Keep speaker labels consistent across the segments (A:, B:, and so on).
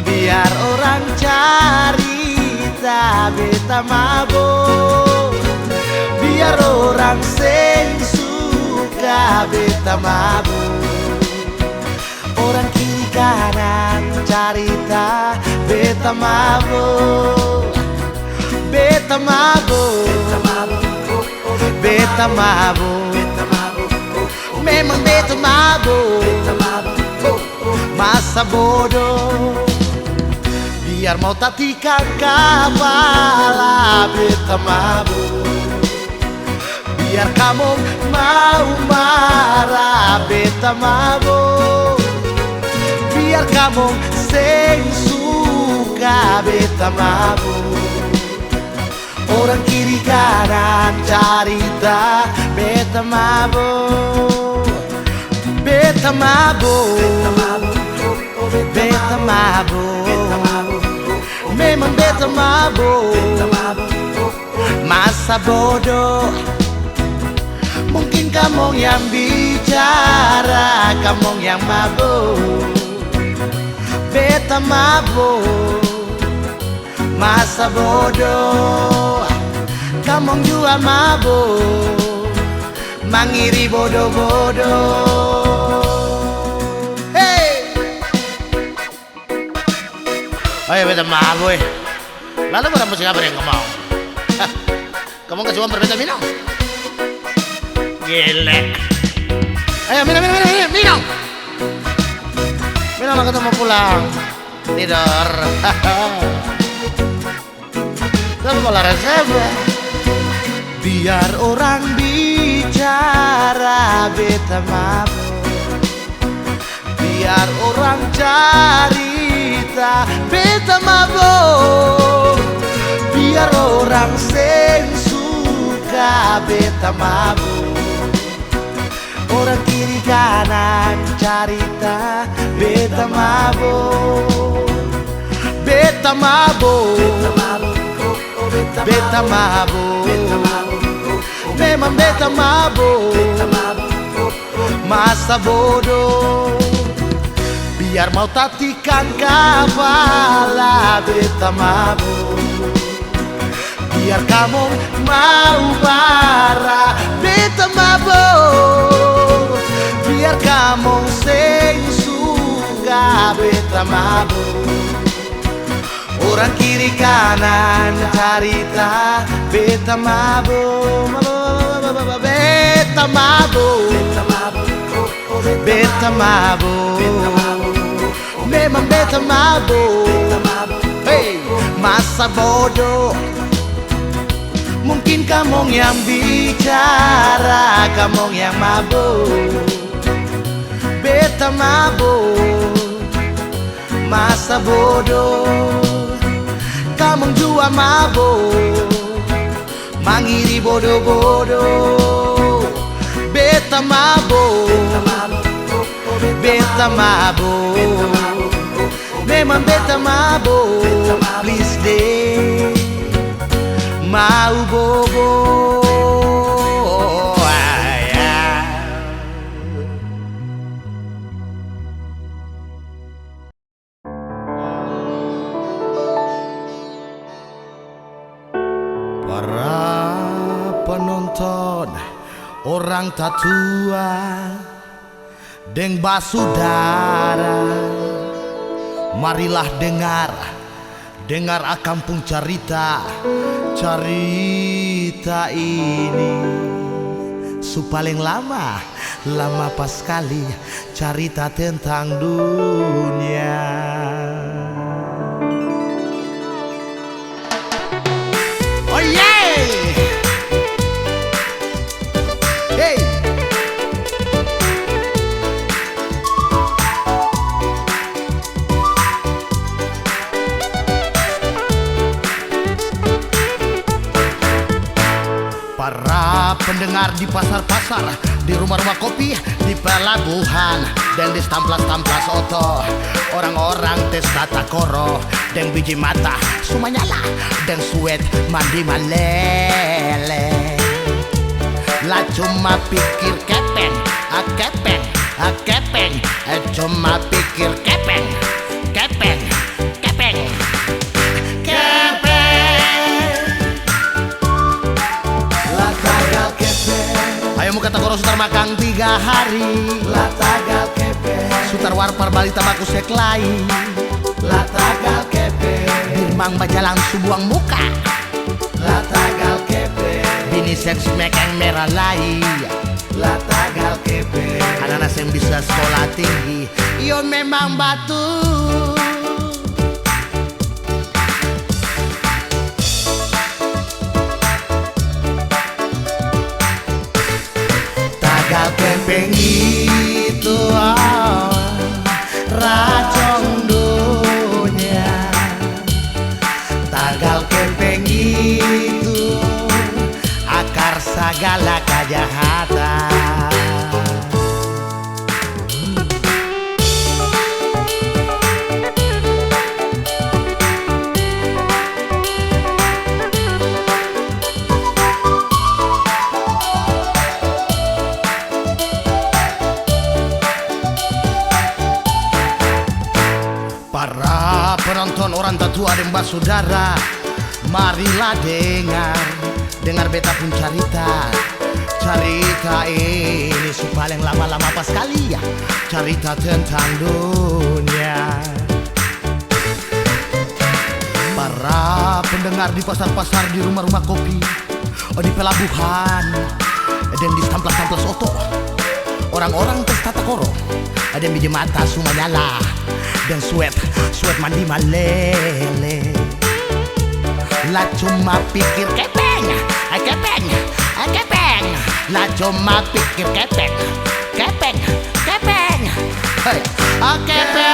A: Biar orang carita beta mabok, biar orang sing suka beta mabok. Orang kiri kanan carita beta mabok, beta mabok, beta mabok, memang beta mabok, masa bodoh. Biar mau tatikan kepala beta mabuk, biar kamu mau marah beta mabuk, biar kamu sing suka beta mabuk. Orang kiri kanan carita beta mabuk, beta mabuk, beta mabuk, memang beta mabuk, masa bodoh. Mungkin kamu yang bicara, kamu yang mabuk, beta mabuk, masa bodoh. Kamu juga mabuk, mangiri bodoh-bodoh. Ayo beta mabuk. Lalu barang musik apa yang kamu mau? Kamu gak cuma berbeda minum? Gile. Ayo minum. Minum aku mau pulang. Tidur. Kamu resep. Biar orang bicara beta mabuk, biar orang carita beta mabuk, biar orang sing suka beta mabuk. Orang kiri kanan carita beta mabuk, beta mabuk, beta mabuk, memang beta mabuk, masa bodoh. Biar mau tatikan kepala beta mabuk, biar kamu mau marah beta mabuk, biar kamu sing suka beta mabuk. Orang kiri kanan carita beta mabuk, beta mabuk, beta mabuk, memang beta mabuk. Hey, masa bodoh. Mungkin kamu yang bicara, kamu yang mabuk, beta mabuk, masa bodoh. Kamu juga mabuk, mangiri bodoh-bodoh. Beta mabuk, beta mabuk, memang beta mabuk. Please deh, mau bobo. Para penonton, orang tatua deng basudara, marilah dengar Akampung Carita ini. Paling lama pas sekali carita tentang dunia. Oh yeah! Hey! Para pendengar di pasar-pasar, di rumah-rumah kopi, di pelabuhan, dan di stamplas-stamplas oto, orang-orang tes tata koro, dan biji mata sumanyala, dan suet mandi malele. Lah cuma pikir kepeng, cuma pikir kepeng, 3 hari
B: La tagal kepe,
A: Sutar warpar balita baku seklai
B: la tagal kepe,
A: Birmang bajalang subuang muka
B: la tagal kepe,
A: Bini seks mekeng merah lai
B: la tagal kepe,
A: Anak-anak yang bisa sekolah tinggi Yo memang batu Tagal kepeng itu racun dunia. Tagal kepeng itu akar segala kejahatan. Para penonton orang tatua dan basudara, marilah dengar beta pun cerita ini si paling lama-lama pas kali ya, cerita tentang dunia. Para pendengar di pasar-pasar, di rumah-rumah kopi, di pelabuhan, dan di stamplas-stamplas oto, orang-orang tes tata koro, ada yang biji mata semuanya lah, dan sweat mandi malele. Lah cuma pikir kepeng. Lah cuma pikir kepeng. Hey, kepeng.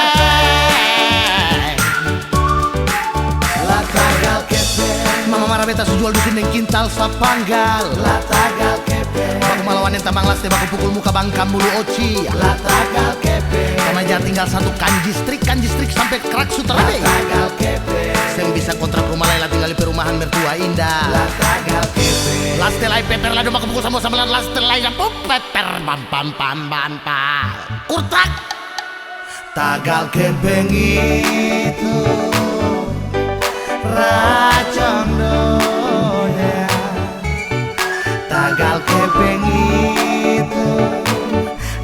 B: la tagal kepe,
A: Mama marah beta sejual dusun yang kintal sapanggal.
B: la tagal kepe,
A: Baku malawan yang tambang laste, baku pukul muka bangka mulu oci.
B: la tagal kepe,
A: Kamajar tinggal satu kanji strik sampai kerak
B: la
A: suterade.
B: tagal kepe,
A: Yang bisa kontrak rumah Laila tinggal di perumahan mertua indah.
B: la tagal kepe,
A: Laste lai peper lado baku pukul sama sambelan laste lai pum peper bam kurtak. Tagal kepeng itu racun dunia. Tagal kepeng itu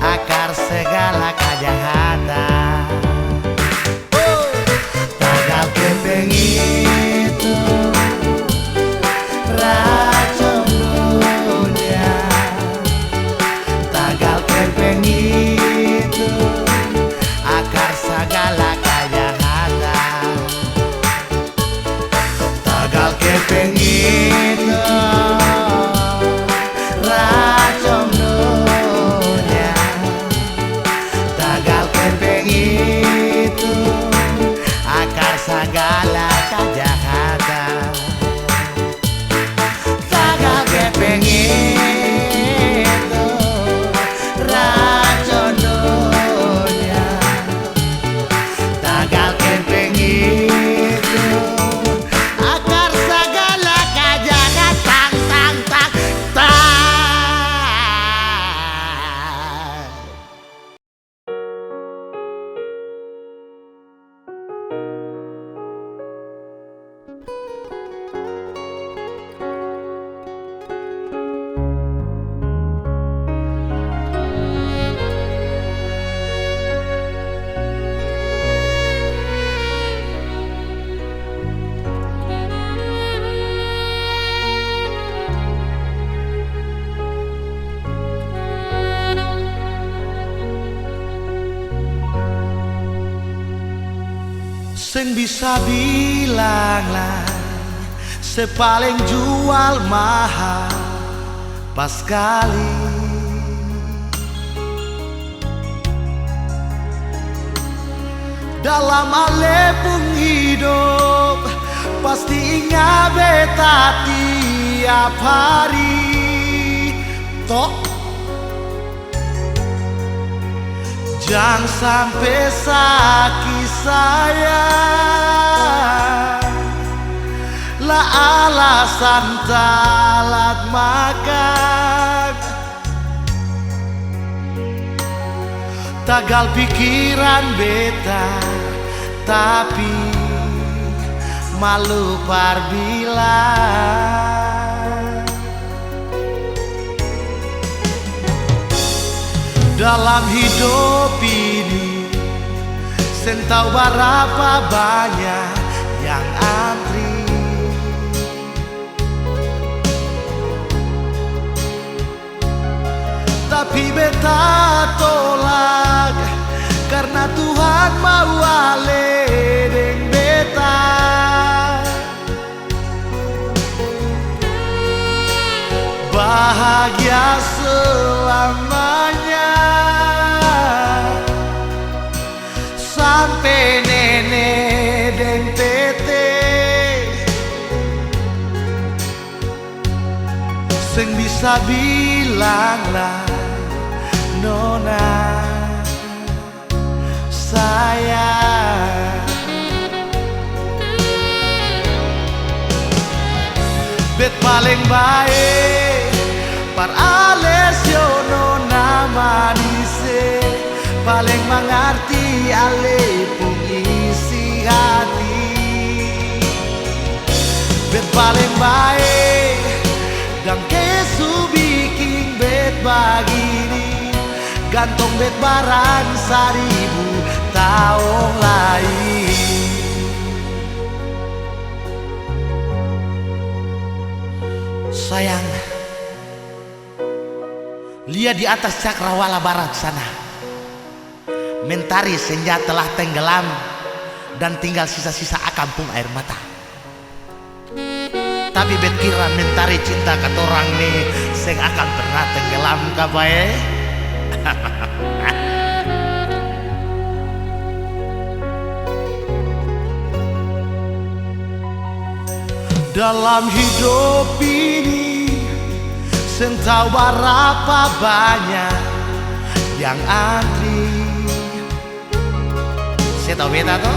A: akar segala kejahatan. Tagal kepeng itu racun dunia. Tagal kepeng itu akar segala kejahatan. Tagal kepeng itu racun dunia. Tagal kepeng itu akar segala kejahatan. Tagal kepeng itu racun dunia. Tagal kepeng itu akar segala kejahatan. Tang. Sing bisa bilang lah sepaling jual mahal pas kali. Dalam alepung hidup pasti ingat beta tiap hari. Tok jangan sampai sakit sayang lah alasan talat makan. Tagal pikiran beta tapi malu parbilang. Dalam hidup ini sen tahu berapa banyak yang antri, tapi beta tolak karena Tuhan mau ale deng beta. Bahagia selamanya sampai nenek dan tete sing bisa bilang lah nona sayang. Bet paling baik par Alessio nona manise, paling mengerti ale pengisi hati. Bet paling baik dan kesu bikin bet begini, gantung bet barang 1000 tahun lain. Sayang, lihat di atas cakrawala barat sana, mentari senja telah tenggelam dan tinggal sisa-sisa kampung air mata. Tapi bet kira mentari cinta katorang nih seng akan pernah tenggelam kabae. Dalam hidup ini sen tahu berapa banyak yang antri. Saya tahu beta toh,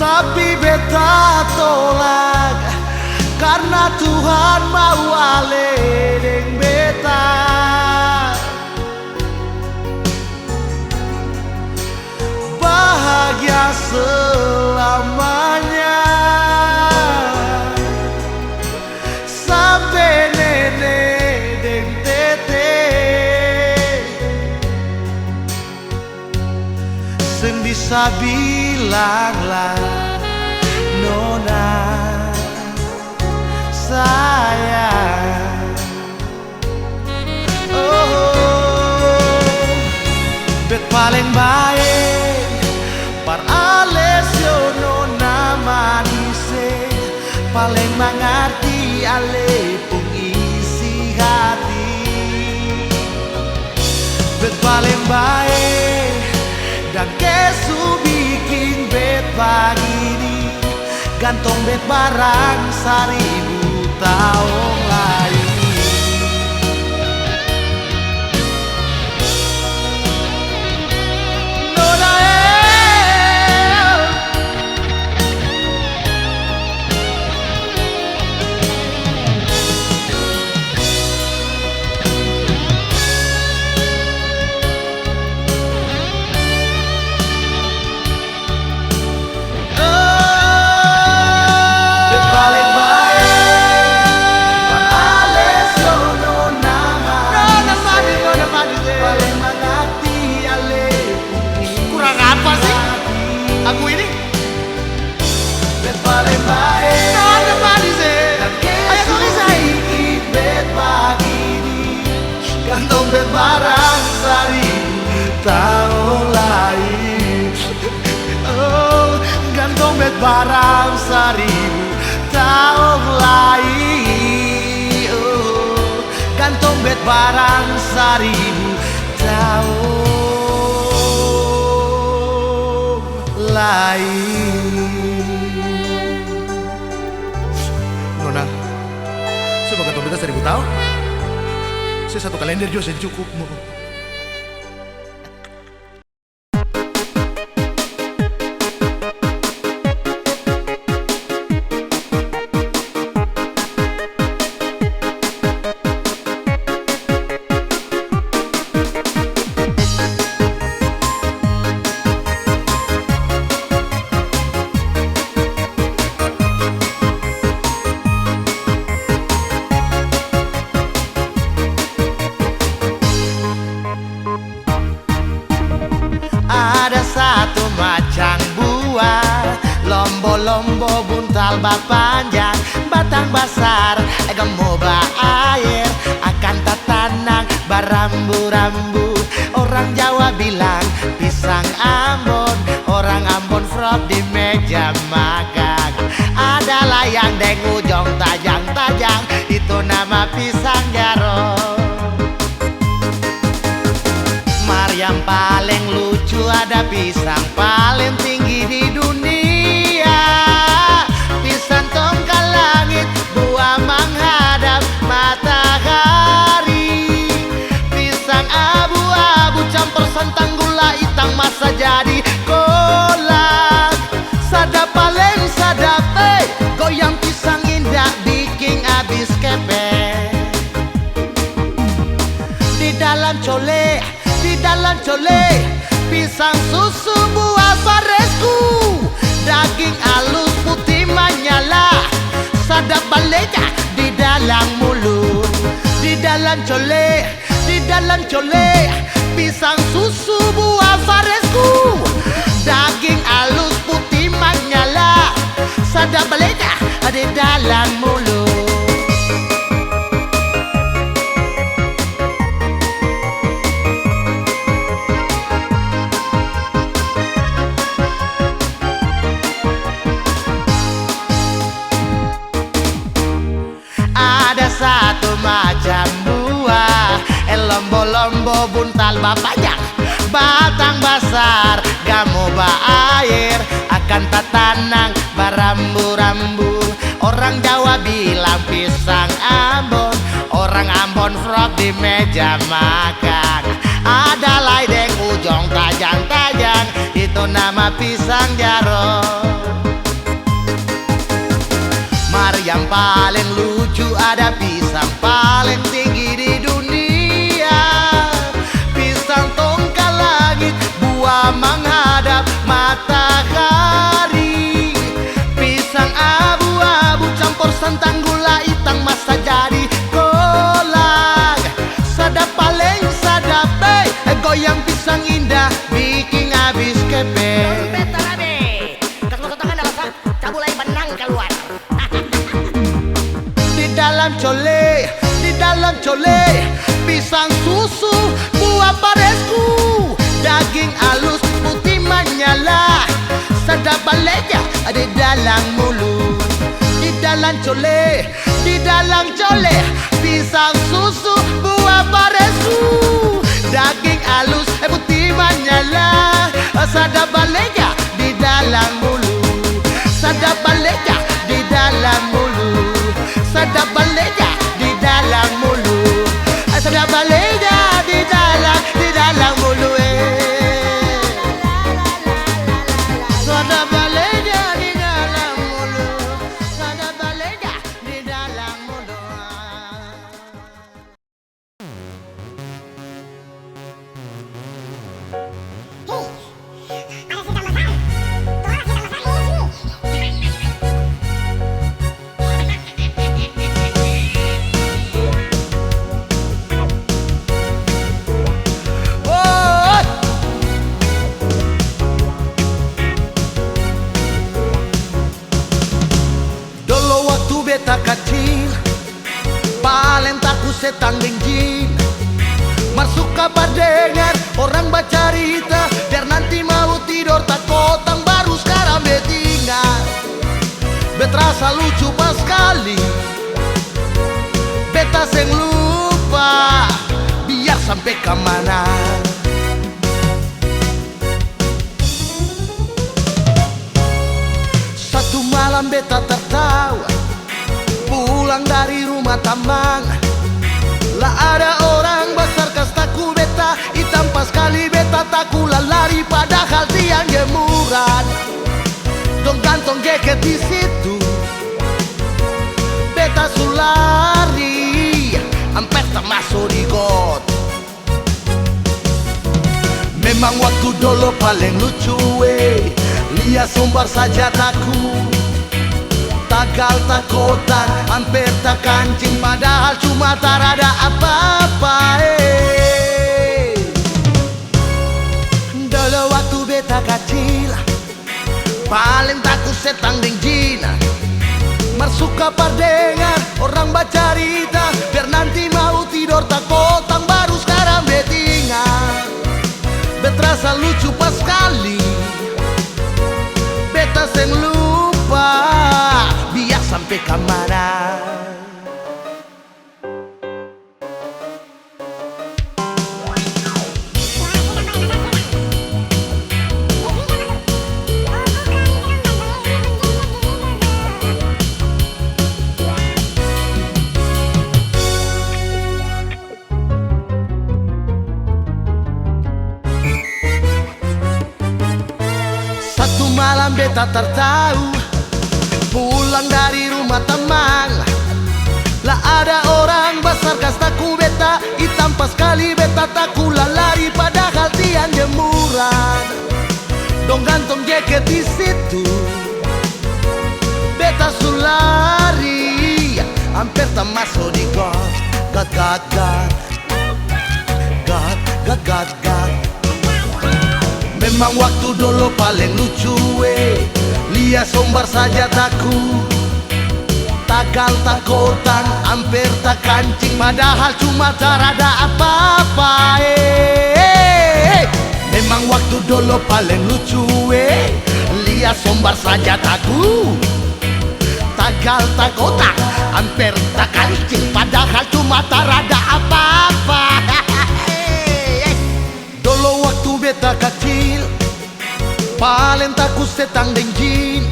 A: tapi beta tolak karena Tuhan mau ale deng beta. Bahagia selamanya sampai nenek deng tete sen bisa bilang lah nona sayang. Oh, bet paling baik par Alessio nona manise, paling mengerti ale pengisi hati. Bet paling baik dan kesu bikin bet begini, gantung bet barang 1000 tahun lain. Bet barang 1000 tahun lain. Oh, gantung bet barang 1000 tahun lain. Oh, gantung bet barang 1000 tahun lain. Nona, saya mau gantung beta 1000 tahun. Saya satu kalender juga cukup mau. buah, lombo-lombo buntal panjang, batang basar, gemo air, akan tatanang barambu-rambu. Orang Jawa bilang pisang Ambon, orang Ambon frog di meja makan. Ada layang deng ujung tajang-tajang, itu nama pisang jarot. Yang paling lucu ada pisang paling tinggi di dunia, pisang tongkat langit, buah menghadap matahari, pisang abu-abu campur santan gula hitam masa jadi kolak. Sadap paling sadap, goyang pisang indah bikin abis kepek. Di dalam cole, pisang susu buah faresku, daging halus putih menyala, sadap balenya di dalam mulut. Di dalam cole, pisang susu buah faresku, daging halus putih menyala, sadap balenya di dalam mulut. Satu macam buah, lombo-lombo buntal panjang, batang basar, gamo air, akan tatanang barambu-rambu. Orang Jawa bilang pisang Ambon, orang Ambon frog di meja makan. Ada layang ujung tajang-tajang, itu nama pisang jarot. Yang paling lucu ada pisang paling tinggi di dunia, pisang tongkat langit, buah menghadap matahari, pisang abu-abu campur santan gula hitam masa jadi kolak. Sadap paling sadap, goyang pisang indah bikin habis kepek. Di dalam cole, pisang susu buah paresku, daging halus putih menyala, sadap balenya di dalam mulut. Di dalam cole, pisang susu buah paresku, daging halus putih menyala, sadap balenya di dalam mulut. Sadap balenya di dalam mulut. Sadap balenya di dalam mulut, sadap balenya di dalam mulut, sadap balenya di dalam mulut, sadap balenya di dalam mulut. Beta kecil, paling takut setan dan jin. Masuk kabar dengar orang bercerita, biar nanti mau tidur takutan baru sekarang betingan. Beterasa lucu pas sekali, beta seng lupa, biar sampai kemana. Satu malam beta tertawa, pulang dari rumah tambang, lah ada orang besar kastaku beta, hitam pas kali beta taku lari padahal tiang jemuran, dong kantong jaket di situ, beta sulari, hampir termasuk di got. Memang waktu dulu paling lucu, lihat sumber saja taku. Tagal takutan, hampir tak kancing, padahal cuma tak ada apa-apa. Dulu waktu beta kecil, paling takut setan deng jin. Mar suka pardengar orang bacarita, biar nanti mau tidur tak potang baru sekarang betingan. Beterasa lucu pas sekali, beta seng lupa biar sampai kemana. Satu malam beta tertahu pulang dari rumah teman, lah ada orang besar kastaku beta, hitam pas kali beta taku lari padahal tiang jemuran. Dong gantung jaket di situ, beta sulari, hampir tak masuk di got. Memang waktu dulu paling lucu lihat sombar saja taku, tagal tak kotang, hampir tak kancing, padahal cuma tak ada apa-apa. Memang waktu dulu paling lucu lihat sombar saja taku, tagal tak kotang, hampir tak kancing, padahal cuma tak ada apa-apa. Dulu waktu beta kecil paling takut setan deng jin.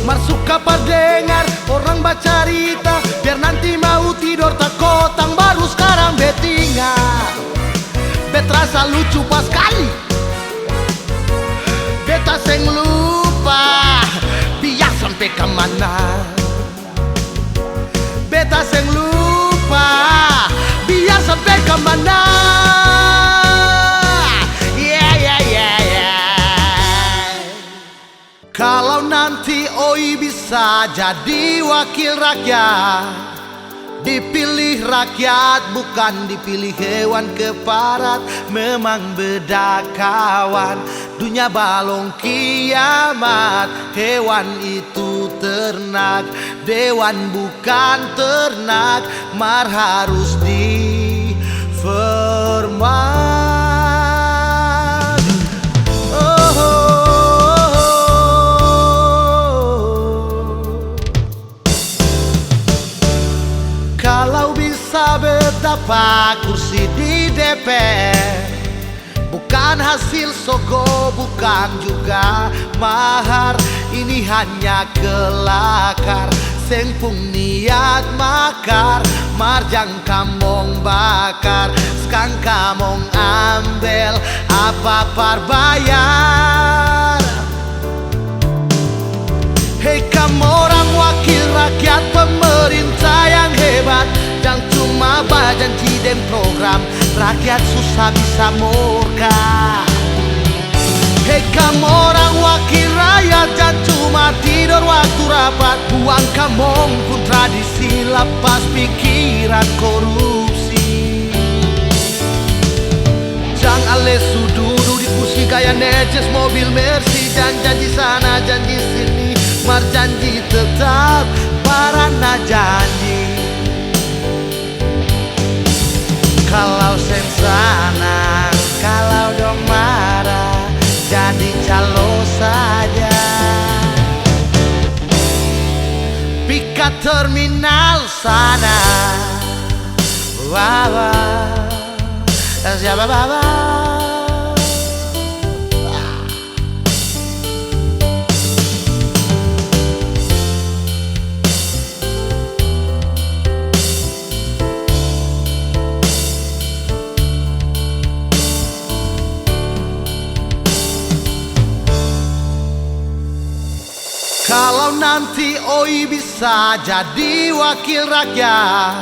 A: Mar suka pardengar orang bacarita, biar nanti mau tidur tak kotang baru sekarang betingan. Beterasa lucu pas kali, beta seng lupa biar sampai kemana. Beta seng lupa biar sampai kemana. Kalau nanti Oi bisa jadi wakil rakyat, dipilih rakyat bukan dipilih hewan keparat. Memang beda kawan, dunia balong kiamat. Hewan itu ternak, dewan bukan ternak. Mar harus dihormat. Kalau bisa betapa kursi di DPR, bukan hasil sogo, bukan juga mahar. Ini hanya kelakar, sengpung niat makar. Marjang kamong bakar, skang kamong ambil, apa parbayar. Hei kamu orang wakil rakyat, pemerintah yang hebat, yang cuma berjanji dan program, rakyat susah bisa murka. Hei kamu orang wakil rakyat, yang cuma tidur waktu rapat, buang kamong pun tradisi, lepas pikiran korupsi. Jangan lesu duduk di kursi kayak neces mobil Mercy, janji sana janji sini. Mar janji tetap, parana janji. Kalau sensana, kalau dong marah, jadi calo saja. Pikat terminal sana, wawa, siapa baba. Kalau nanti Oi bisa jadi wakil rakyat,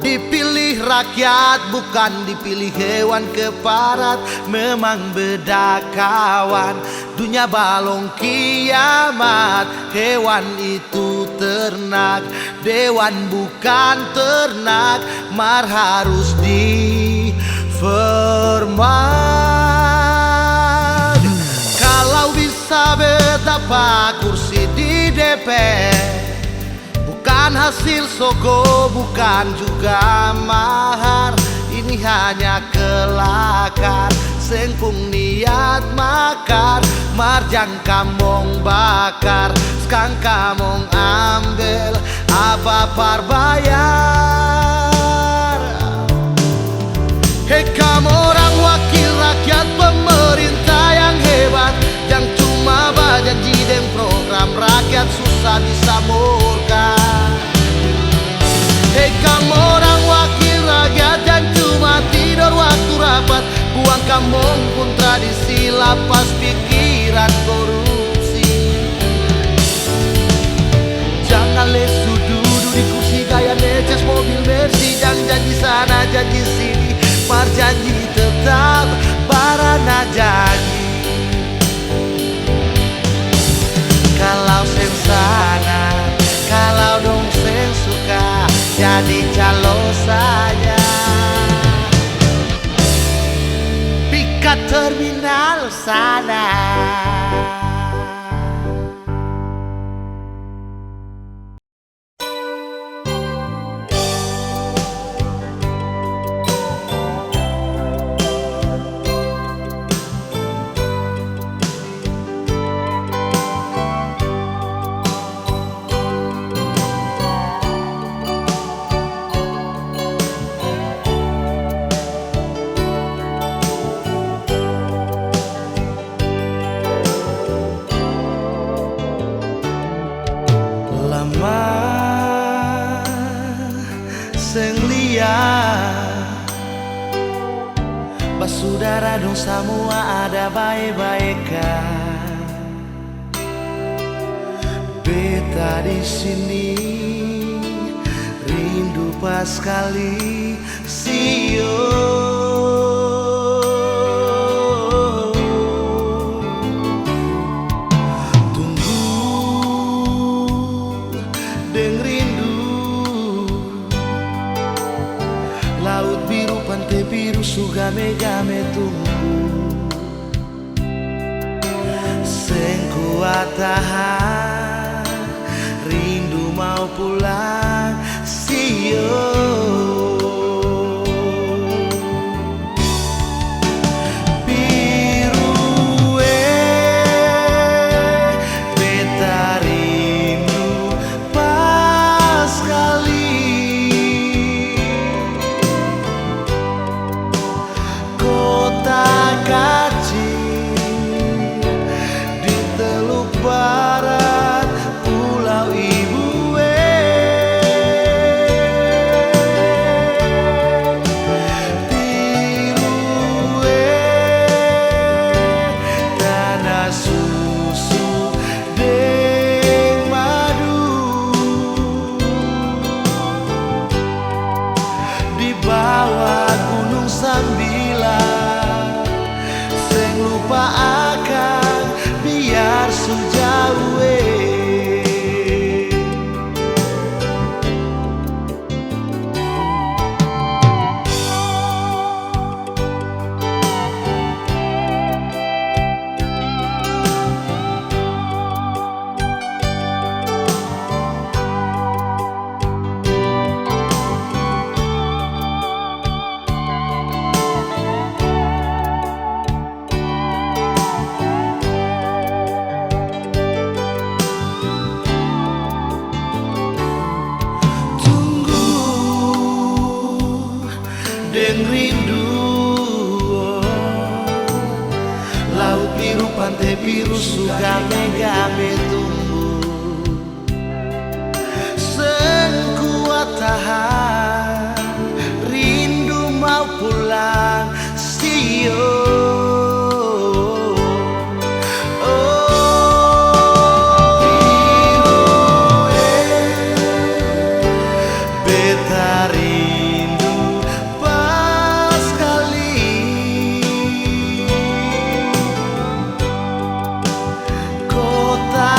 A: dipilih rakyat bukan dipilih hewan keparat. Memang beda kawan, dunia balong kiamat. Hewan itu ternak, dewan bukan ternak. Mar harus dihormat. Kalau bisa beta berapa kursi di DPR. Bukan hasil sogo, bukan juga mahar. Ini hanya kelakar, sengkung niat makar. Marjan kamong bakar, sekang kamong ambil, apa par bayar. Hei kamu orang wakil rakyat, pemerintah yang hebat, yang cuma berjanji dan program rakyat susah disamurkan. Hei kamu orang wakil rakyat yang cuma tidur waktu rapat, buang kampung pun tradisi, lapas pikiran korupsi. Jangan lesu duduk di kursi gaya neces mobil Mercy, jangan janji sana janji sini, janji tetap barana janji. Kalau sen sana, kalau dong sen suka, jadi calo saja. Pikat terminal sana. Seng lihat basudara dong semua ada baik-baikan. Beta di sini rindu pas kali sio. Laut biru, pantai biru, sugame-game tunggu. Seng kuat tahan, rindu mau pulang sio. Bawah gunung sambilan, seng lupa akan biar sejauh. Deng rindu, laut biru, pantai biru, sugame-game tunggu. Seng kuat tahan, rindu mau pulang sio. Kota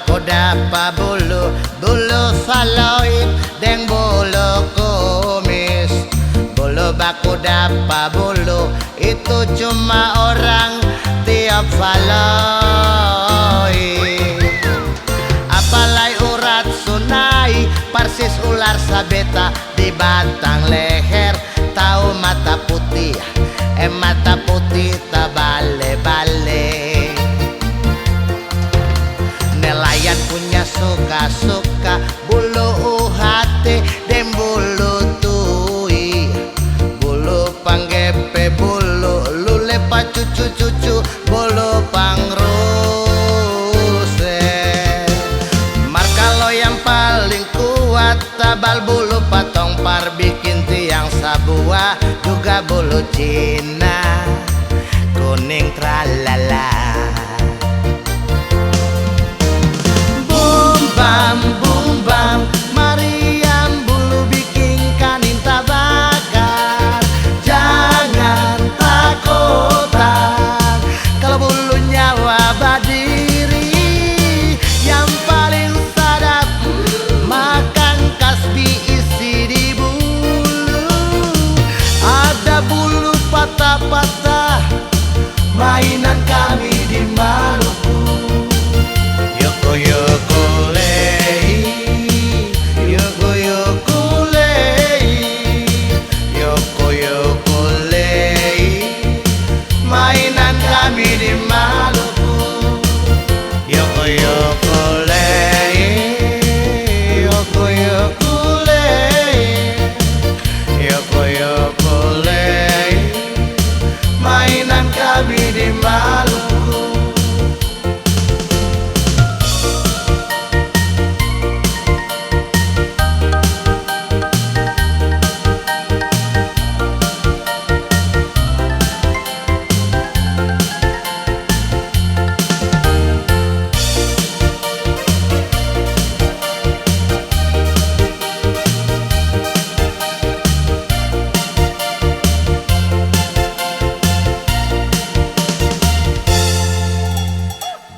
A: bako dapa bulu, bulu faloid deng bulu kumis. Bulu bako dapa bulu itu cuma orang tiap faloid. Apalai urat sunai, persis ular sabeta di batang leher. Tahu mata putih, mata putih tak bale-bale. Nelayan punya suka-suka bulu uhate dan bulu tui. Bulu panggepe bulu lulepa cucu-cucu bulu pangruse. Markalo yang paling kuat tabal bulu patong par bikin tiang sabua. Juga bulu Cina kuning tralala. Boom bam Mariam bulu bikin kanin tabakar. Jangan takutan kalau bulunya wabadiri. Yang paling sadap makan kasbi isi di bulu. Ada bulu patah-patah, mainan kami di Maluku. Yoko yoko lei, yoko yoko lei, yoko yoko lei, mainan kami di Maluku. Yoko yoko lei, yoko yoko lei, yoko yoko lei, mainan kami di Maluku.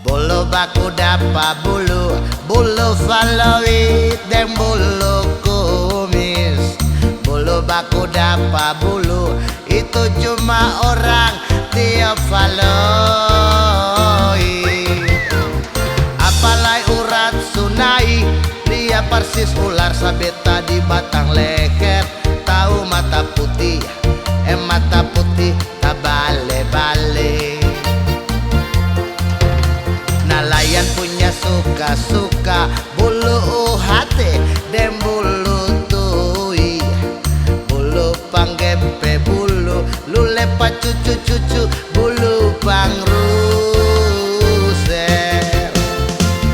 A: Bulu baku dapa bulu, bulu faloid dan bulu kumis. Bulu baku dapa bulu itu cuma orang tiap faloid. Apalai urat sunai, dia persis ular sabeta di batang leher. Tahu mata putih, mata putih tak bale-bale. Nelayan punya suka-suka bulu uhate dan bulu tui. Bulu panggepe bulu lulepa cucu-cucu bulu pangruse.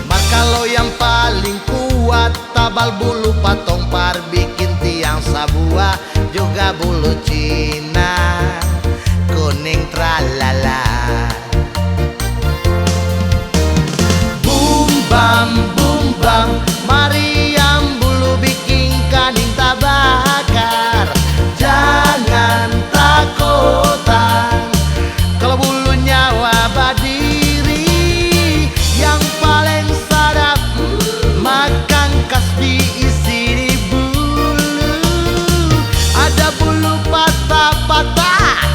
A: Markalo yang paling kuat tabal bulu patong par bikin tiang sabua. Juga bulu Cina kuning tralala. Boom bam Mariam bulu bikin kanin tabakar. Jangan takutan kalau bulunya wabadiri. Yang paling sadap makan kasbi isi di bulu. Ada bulu patah-patah,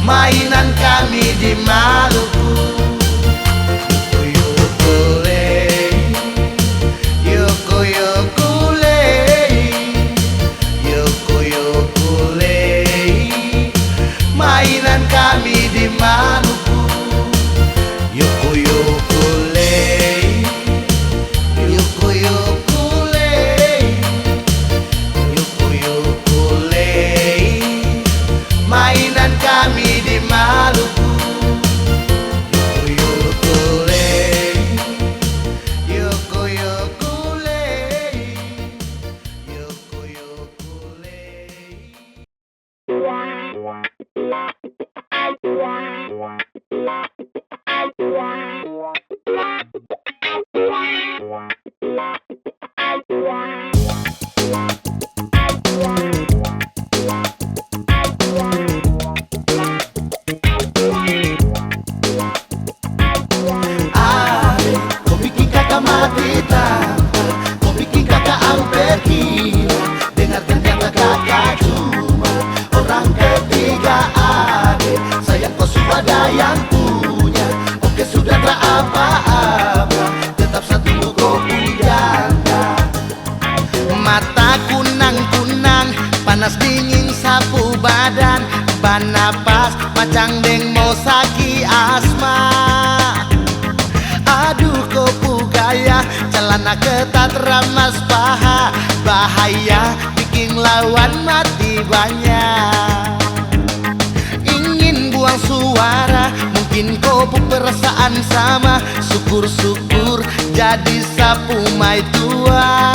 A: mainan kami di Maluku. Mainan kami di Maluku. Yoko yoko lei, yoko yoko lei, yoko yoko lei, mainan kami di Maluku.
B: mati tampar, kau bikin kakak ang pergi. Dengar ternyata kakak cuma orang ketiga adik. Sayang kau sudah yang punya, oke sudah tak apa-apa, tetap satu kau janda.
A: Mata kunang-kunang, panas dingin sapu badan, ban napas macang deng mau saki asma. Aduh kopu gaya, celana ketat ramas paha, bahaya bikin lawan mati banyak. Ingin buang suara, mungkin kopu perasaan sama, syukur-syukur jadi sapu mai tua.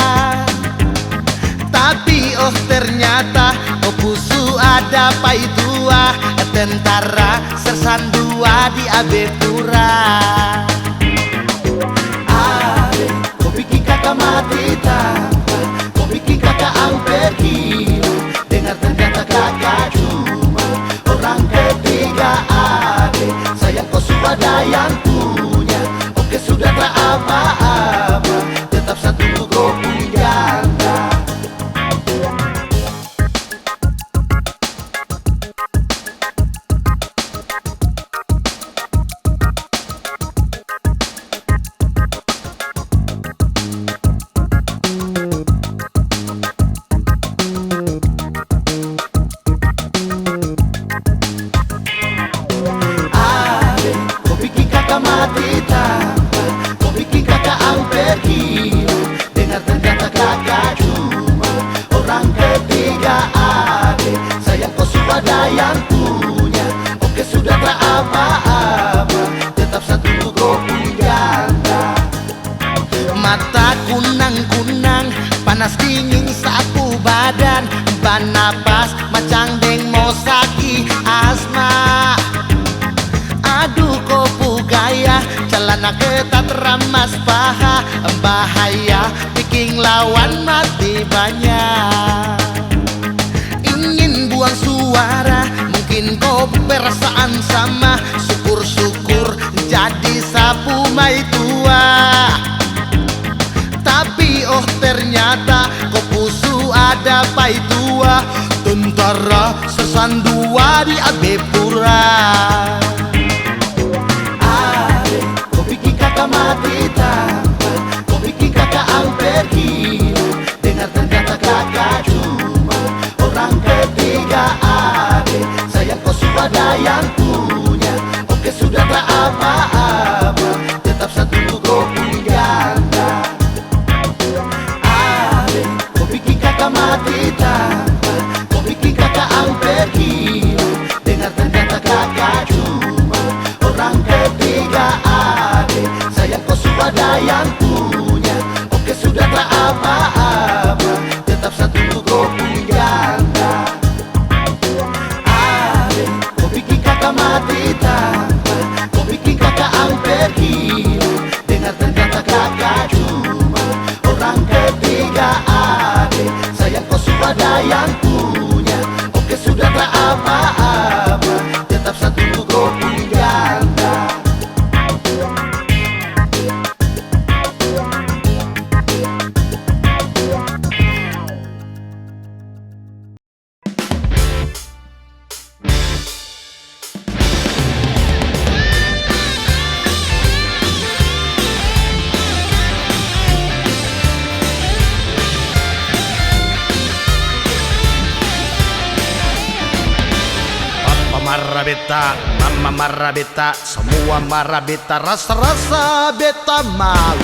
A: Tapi oh ternyata Kopusu ada pai tua, tentara sersan dua di Abepura.
B: Ade, kau bikin kakak mati tampar, kau bikin kakak ang pergi. Dengar ternyata kakak cuma orang ketiga adik. Sayang kau sudah yang punya, oke sudah tak apa-apa, tetap satu kau janda. Mati tampar, kau bikin kakak ang pergi. Dengar ternyata kakak cuma orang ketiga adik. Sayang kau sudah yang punya, oke sudah tak apa-apa, tetap satu kau janda.
A: Mata kunang-kunang, panas dingin sapu badan, ban napas macang deng mau saki asma. Aduh kopu gaya, celana ketat ramas paha, bahaya bikin lawan mati banyak. Ingin buang suara, mungkin kopu perasaan sama, syukur-syukur jadi sapu mai tua. Tapi oh ternyata Kopusu ada pai tua, tentara sersan dua di Abepura.
B: Mati tampar, kau bikin kakak ang pergi. Dengar ternyata kakak cuma orang ketiga adik. Sayang kau sudah yang punya, oke sudah tak apa-apa, tetap satu kau janda. Adik, kau bikin kakak mati tampar, kau bikin kakak ang pergi. Dengar ternyata kakak cuma orang ketiga adik. Sayang kau sudah yang punya, oke sudah tak apa-apa, tetap satu kau janda. Adik, kau bikin kakak mati tampar, kau bikin kakak ang pergi. Dengar ternyata kakak cuma orang ketiga adik. Sayang kau sudah yang punya, oke sudah tak apa-apa, tetap satu kau janda.
A: Marabeta, mama marabeta, semua marabeta, rasa-rasa beta mau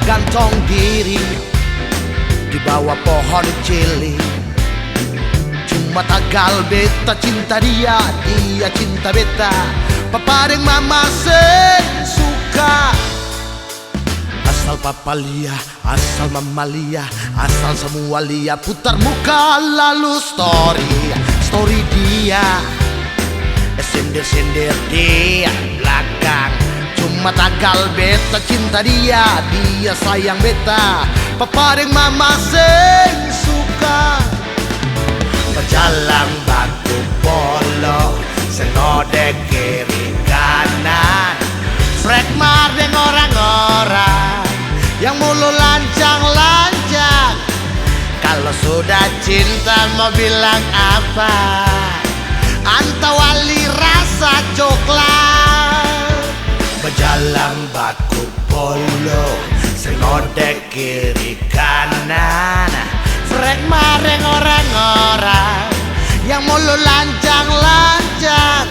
A: gantong diri di bawah pohon cili. Cuma tagal beta cinta dia, dia cinta beta. Paparing mama suka. Asal papalia, asal mamalia, asal semua lia, putar muka lalu story dia. Sindir-sindir dia belakang. Cuma tagal beta cinta dia, dia sayang beta. Paparing mama suka. Berjalan batu polo, senode kiri kanan, frek mar deng orang-orang, yang mulu lancang-lancang. Kalau sudah cinta mau bilang apa? Antawali rasa coklat. Berjalan baku polo, sengodek kiri kanan, frek mareng orang-orang yang mulu lancang-lancang.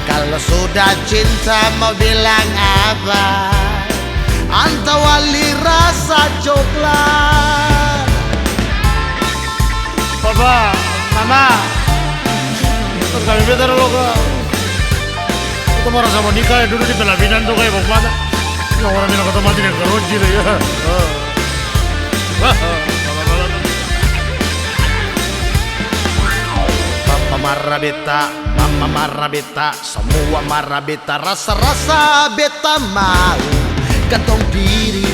A: Kalau sudah cinta mau bilang apa? Antawali rasa coklat.
C: Papa, Mama, terus kami beda lo kau. Itu marah sama nikah ya dulu di pelaminan tuh kayak bagaimana? Yang orang bilang kata mati dengan keronci deh ya.
A: Papa marah beta, mama marah beta, semua marah beta, rasa-rasa beta mau gantung diri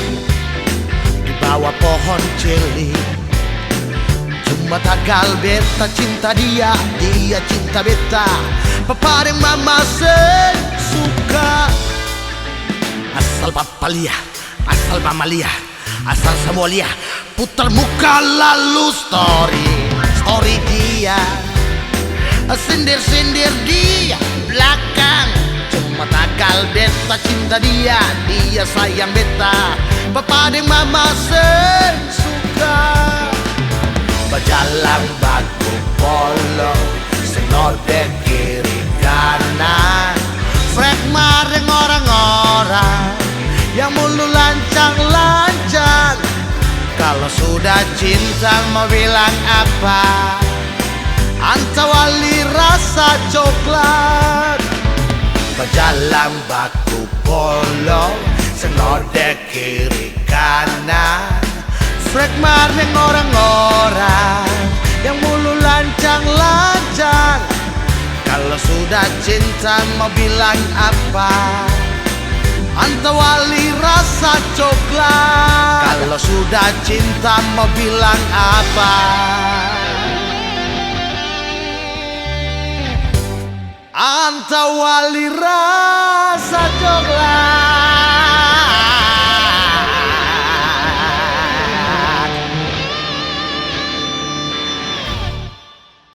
A: di bawah pohon celi. Cuma tagal beta cinta dia, dia cinta beta. Papa dan mama suka. Asal papa lihat, asal mama lihat, asal semua lihat, putar muka lalu story dia, sindir dia belakang. Cuma tagal beta cinta dia, dia sayang beta. Papa dan mama suka. Berjalan baku polo, sengodek kiri kanan, frek mareng orang-orang yang mulu lancang-lancang. Kalau sudah cinta mau bilang apa? Antawali rasa coklat. Berjalan baku polo, sengodek kiri kanan, frek mareng orang-orang yang mulu lancang-lancang. Kalau sudah cinta mau bilang apa? Antawali rasa coklat. Kalau sudah cinta mau bilang apa? Antawali rasa